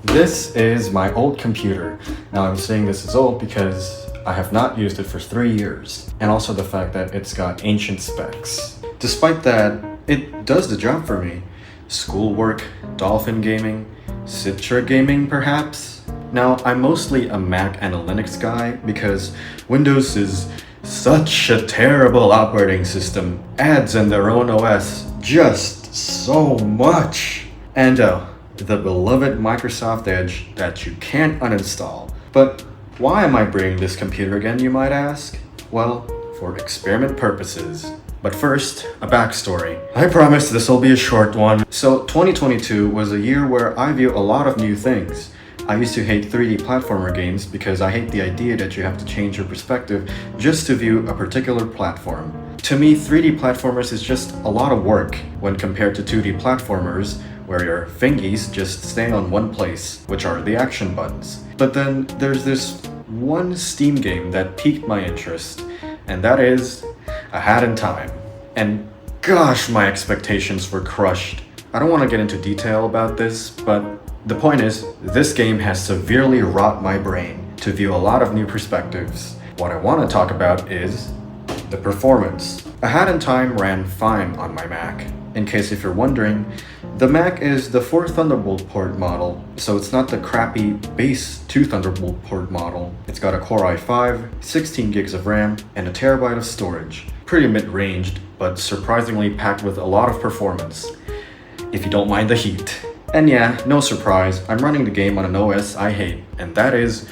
This is my old computer. Now I'm saying this is old because I have not used it for 3 years, and also the fact that it's got ancient specs. Despite that, it does the job for me. Schoolwork, dolphin gaming, Citra gaming perhaps? Now, I'm mostly a Mac and a Linux guy because Windows is such a terrible operating system. Adds in their own OS just so much. And the beloved Microsoft Edge that you can't uninstall. But why am I bringing this computer again, you might ask? Well, for experiment purposes. But first, a backstory. I promise this will be a short one. So 2022 was a year where I view a lot of new things. I used to hate 3D platformer games because I hate the idea that you have to change your perspective just to view a particular platform. To me, 3D platformers is just a lot of work when compared to 2D platformers where your fingies just stay on one place, which are the action buttons. But then there's this one Steam game that piqued my interest, and that is A Hat in Time. And gosh, my expectations were crushed. I don't want to get into detail about this, but the point is, this game has severely wrought my brain to view a lot of new perspectives. What I want to talk about is the performance. A Hat in Time ran fine on my Mac. In case if you're wondering, the Mac is the 4 Thunderbolt port model, so it's not the crappy base 2 Thunderbolt port model. It's got a Core i5, 16 gigs of RAM, and a terabyte of storage. Pretty mid-ranged, but surprisingly packed with a lot of performance, if you don't mind the heat. And yeah, no surprise, I'm running the game on an OS I hate, and that is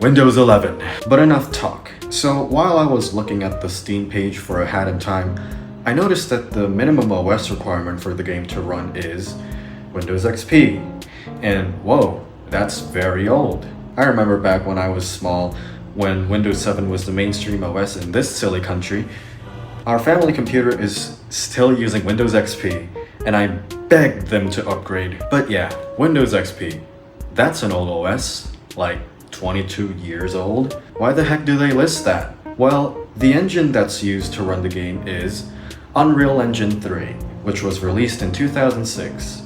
Windows 11. But enough talk. So while I was looking at the Steam page for A Hat in Time, I noticed that the minimum OS requirement for the game to run is Windows XP. And whoa, that's very old. I remember back when I was small, when Windows 7 was the mainstream OS in this silly country, our family computer is still using Windows XP, and I begged them to upgrade. But yeah, Windows XP, that's an old OS, like 22 years old. Why the heck do they list that? Well, the engine that's used to run the game is Unreal Engine 3, which was released in 2006.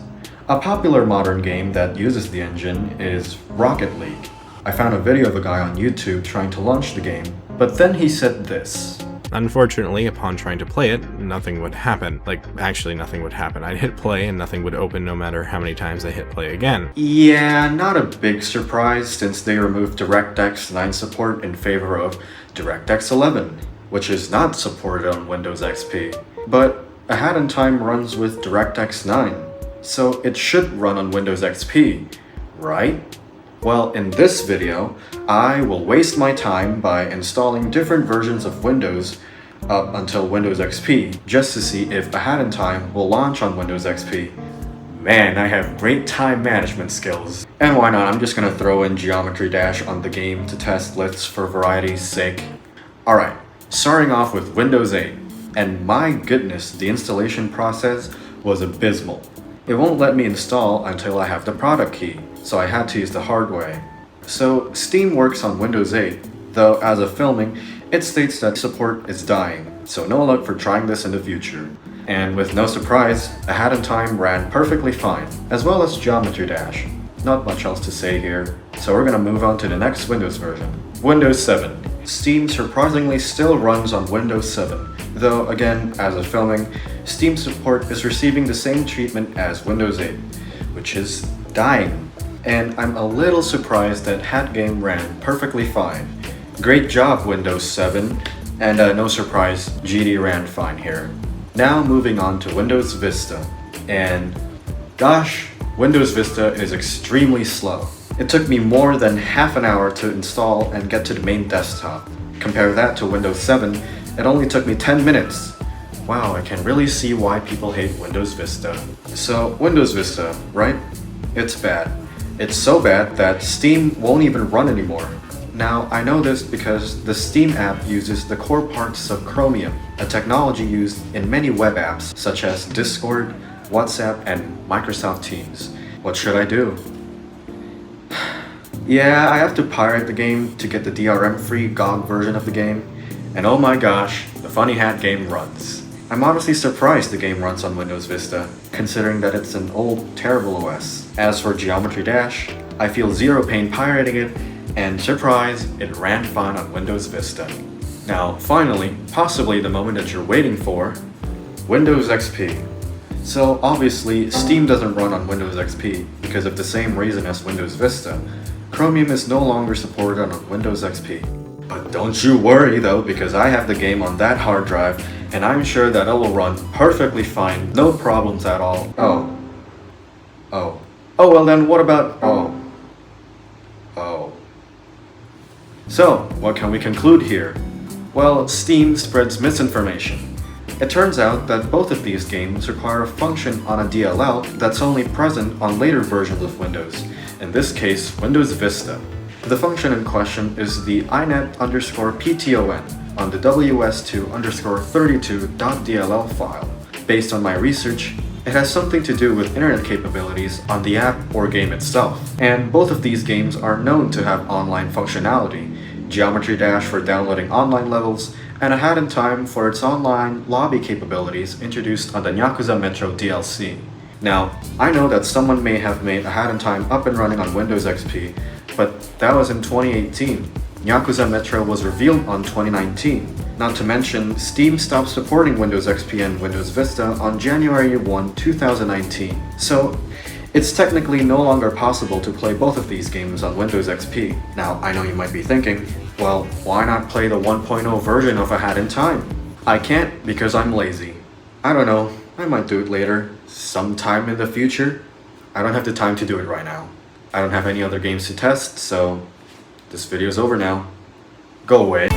A popular modern game that uses the engine is Rocket League. I found a video of a guy on YouTube trying to launch the game, but then he said this. Unfortunately, upon trying to play it, nothing would happen. Actually nothing would happen. I'd hit play and nothing would open no matter how many times I hit play again. Yeah, not a big surprise since they removed DirectX 9 support in favor of DirectX 11, which is not supported on Windows XP. But A Hat in Time runs with DirectX 9, so it should run on Windows XP, right? Well, in this video, I will waste my time by installing different versions of Windows up until Windows XP, just to see if A Hat in Time will launch on Windows XP. Man, I have great time management skills. And why not, I'm just gonna throw in Geometry Dash on the game to test lists for variety's sake. Alright, starting off with Windows 8. And my goodness, the installation process was abysmal. It won't let me install until I have the product key, so I had to use the hard way. So Steam works on Windows 8, though as of filming, it states that support is dying, so no luck for trying this in the future. And with no surprise, A Hat in Time ran perfectly fine, as well as Geometry Dash. Not much else to say here, so we're gonna move on to the next Windows version. Windows 7. Steam surprisingly still runs on Windows 7, though again, as of filming, Steam support is receiving the same treatment as Windows 8, which is dying. And I'm a little surprised that Hat Game ran perfectly fine. Great job, Windows 7, and no surprise, GD ran fine here. Now moving on to Windows Vista, and gosh, Windows Vista is extremely slow. It took me more than half an hour to install and get to the main desktop. Compare that to Windows 7, it only took me 10 minutes. Wow, I can really see why people hate Windows Vista. So, Windows Vista, right? It's bad. It's so bad that Steam won't even run anymore. Now, I know this because the Steam app uses the core parts of Chromium, a technology used in many web apps such as Discord, WhatsApp, and Microsoft Teams. What should I do? Yeah, I have to pirate the game to get the DRM-free GOG version of the game, and oh my gosh, the Funny Hat game runs. I'm honestly surprised the game runs on Windows Vista, considering that it's an old, terrible OS. As for Geometry Dash, I feel zero pain pirating it, and surprise, it ran fine on Windows Vista. Now, finally, possibly the moment that you're waiting for, Windows XP. So obviously, Steam doesn't run on Windows XP because of the same reason as Windows Vista. Chromium is no longer supported on Windows XP. But don't you worry though, because I have the game on that hard drive, and I'm sure that it will run perfectly fine, no problems at all. Oh, well then what about, So, what can we conclude here? Well, Steam spreads misinformation. It turns out that both of these games require a function on a DLL that's only present on later versions of Windows, in this case, Windows Vista. The function in question is the inet_pton on the ws2_32.dll file. Based on my research, it has something to do with internet capabilities on the app or game itself. And both of these games are known to have online functionality, Geometry Dash for downloading online levels, and A Hat in Time for its online lobby capabilities introduced on the Nyakuza Metro DLC. Now, I know that someone may have made A Hat in Time up and running on Windows XP, but that was in 2018. Nyakuza Metro was revealed on 2019. Not to mention, Steam stopped supporting Windows XP and Windows Vista on January 1, 2019. So, it's technically no longer possible to play both of these games on Windows XP. Now, I know you might be thinking, well, why not play the 1.0 version of A Hat in Time? I can't because I'm lazy. I don't know, I might do it later, sometime in the future. I don't have the time to do it right now. I don't have any other games to test, so this video's over now. Go away.